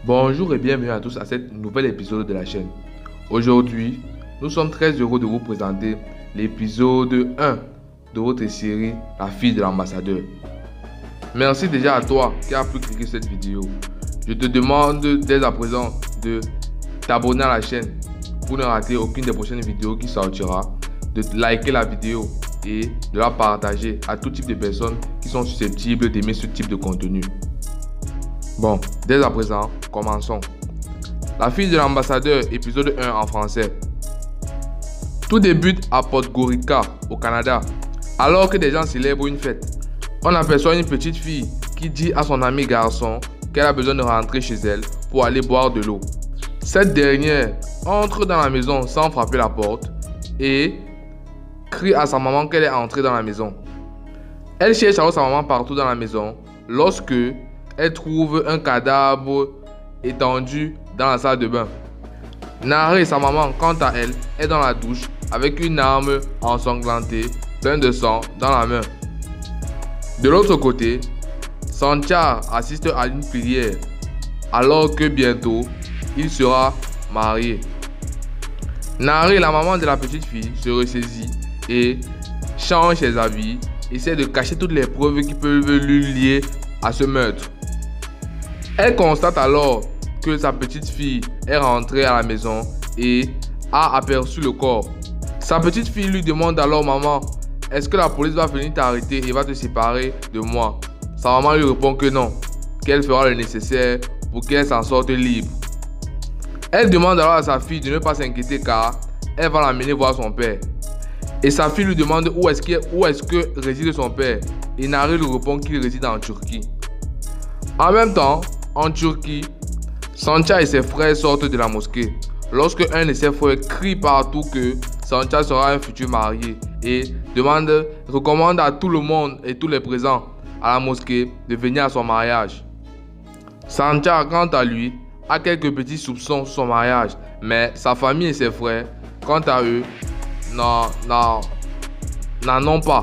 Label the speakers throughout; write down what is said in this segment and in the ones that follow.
Speaker 1: Bonjour et bienvenue à tous à cet nouvel épisode de la chaîne. Aujourd'hui, nous sommes très heureux de vous présenter l'épisode 1 de votre série La fille de l'ambassadeur. Merci déjà à toi qui as pu cliquer cette vidéo. Je te demande dès à présent de t'abonner à la chaîne pour ne rater aucune des prochaines vidéos qui sortira, de liker la vidéo et de la partager à tout type de personnes qui sont susceptibles d'aimer ce type de contenu. Bon, dès à présent, commençons. La fille de l'ambassadeur, épisode 1 en français. Tout débute à Podgorica, au Canada. Alors que des gens célèbrent une fête, on aperçoit une petite fille qui dit à son ami garçon qu'elle a besoin de rentrer chez elle pour aller boire de l'eau. Cette dernière entre dans la maison sans frapper la porte et crie à sa maman qu'elle est entrée dans la maison. Elle cherche alors sa maman partout dans la maison lorsque elle trouve un cadavre étendu dans la salle de bain. Nare, sa maman, quant à elle, est dans la douche avec une arme ensanglantée, pleine de sang, dans la main. De l'autre côté, Sancha assiste à une prière, alors que bientôt, il sera marié. Nare, la maman de la petite fille, se ressaisit et change ses habits, essaie de cacher toutes les preuves qui peuvent lui lier à ce meurtre. Elle constate alors que sa petite fille est rentrée à la maison et a aperçu le corps. Sa petite fille lui demande alors: maman, est-ce que la police va venir t'arrêter et va te séparer de moi? Sa maman lui répond que non, qu'elle fera le nécessaire pour qu'elle s'en sorte libre. Elle demande alors à sa fille de ne pas s'inquiéter car elle va l'amener voir son père. Et sa fille lui demande où est-ce que réside son père. Et Nare lui répond qu'il réside en Turquie. En même temps, en Turquie, Sancha et ses frères sortent de la mosquée lorsque un de ses frères crie partout que Sancha sera un futur marié et recommande à tout le monde et tous les présents à la mosquée de venir à son mariage. Sancha, quant à lui, a quelques petits soupçons sur son mariage, mais sa famille et ses frères, quant à eux, n'en ont pas.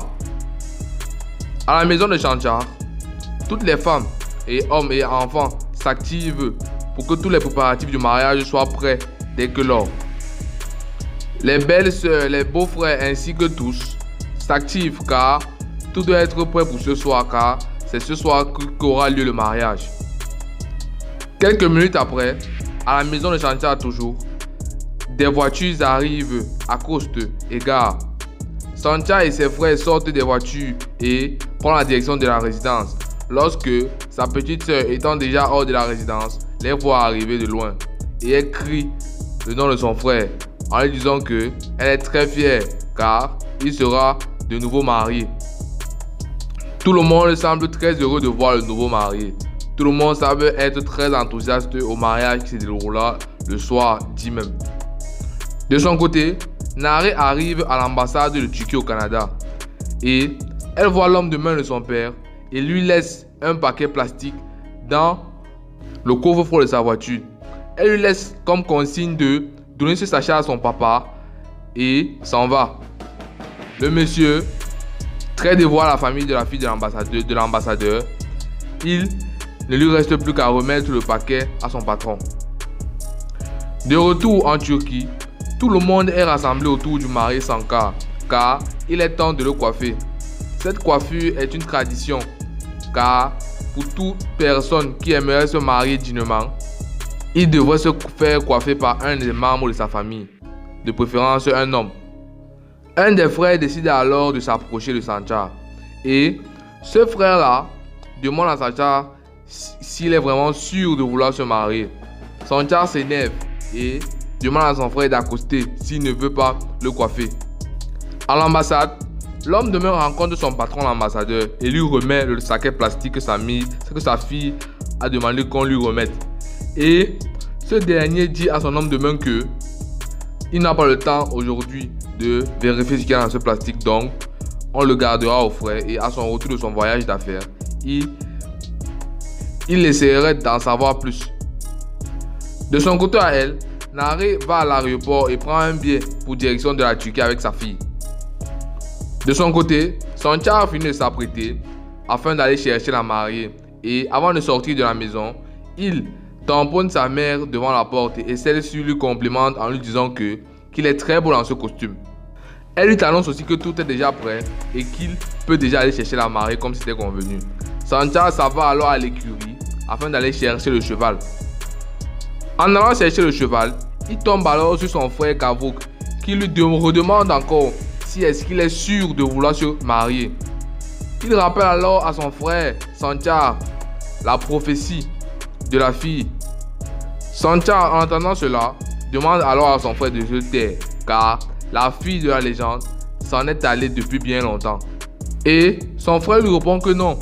Speaker 1: À la maison de Sancha, toutes les femmes et hommes et enfants s'activent pour que tous les préparatifs du mariage soient prêts dès que lors. Les belles sœurs, les beaux-frères ainsi que tous s'activent car tout doit être prêt pour ce soir car c'est ce soir qu'aura lieu le mariage. Quelques minutes après, à la maison de Sancha toujours, des voitures arrivent, accostent et garent. Sancha et ses frères sortent des voitures et prennent la direction de la résidence. Lorsque sa petite sœur, étant déjà hors de la résidence, les voit arriver de loin et elle crie le nom de son frère en lui disant qu'elle est très fière car il sera de nouveau marié. Tout le monde semble très heureux de voir le nouveau marié. Tout le monde semble être très enthousiaste au mariage qui se déroulera le soir dit même. De son côté, Nare arrive à l'ambassade de Turquie au Canada et elle voit l'homme de main de son père et lui laisse un paquet plastique dans le coffre-fort de sa voiture. Elle lui laisse comme consigne de donner ce sachet à son papa et s'en va. Le monsieur, très dévoué à la famille de la fille de l'ambassadeur, il ne lui reste plus qu'à remettre le paquet à son patron. De retour en Turquie, tout le monde est rassemblé autour du marié Sancha car il est temps de le coiffer. Cette coiffure est une tradition car pour toute personne qui aimerait se marier dignement, il devrait se faire coiffer par un des membres de sa famille, de préférence un homme. Un des frères décide alors de s'approcher de Sancha et ce frère-là demande à Sancha s'il est vraiment sûr de vouloir se marier. Sancha s'énerve et demande à son frère d'accoster s'il ne veut pas le coiffer. À l'ambassade, l'homme de main rencontre son patron l'ambassadeur et lui remet le sac plastique que sa fille a demandé qu'on lui remette. Et ce dernier dit à son homme de main que il n'a pas le temps aujourd'hui de vérifier ce qu'il y a dans ce plastique, donc on le gardera au frais et à son retour de son voyage d'affaires, il essaierait d'en savoir plus. De son côté à elle, Nare va à l'aéroport et prend un billet pour direction de la Turquie avec sa fille. De son côté, Sancha a fini de s'apprêter afin d'aller chercher la mariée et avant de sortir de la maison, il tamponne sa mère devant la porte et celle-ci lui complimente en lui disant qu'il est très beau dans ce costume. Elle lui annonce aussi que tout est déjà prêt et qu'il peut déjà aller chercher la mariée comme c'était convenu. Sancha s'en va alors à l'écurie afin d'aller chercher le cheval. En allant chercher le cheval, il tombe alors sur son frère Kavok qui lui redemande encore si est-ce qu'il est sûr de vouloir se marier. Il rappelle alors à son frère Sancha la prophétie de la fille. Sancha, en entendant cela, demande alors à son frère de se taire car la fille de la légende s'en est allée depuis bien longtemps. Et son frère lui répond que non,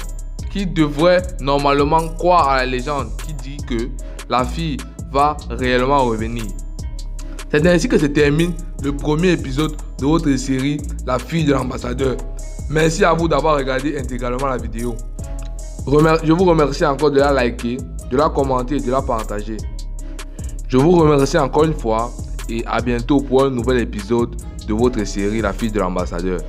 Speaker 1: qu'il devrait normalement croire à la légende qui dit que la fille va réellement revenir. C'est ainsi que se termine le premier épisode de votre série La fille de l'ambassadeur. Merci à vous d'avoir regardé intégralement la vidéo. Je vous remercie encore de la liker, de la commenter et de la partager. Je vous remercie encore une fois et à bientôt pour un nouvel épisode de votre série La fille de l'ambassadeur.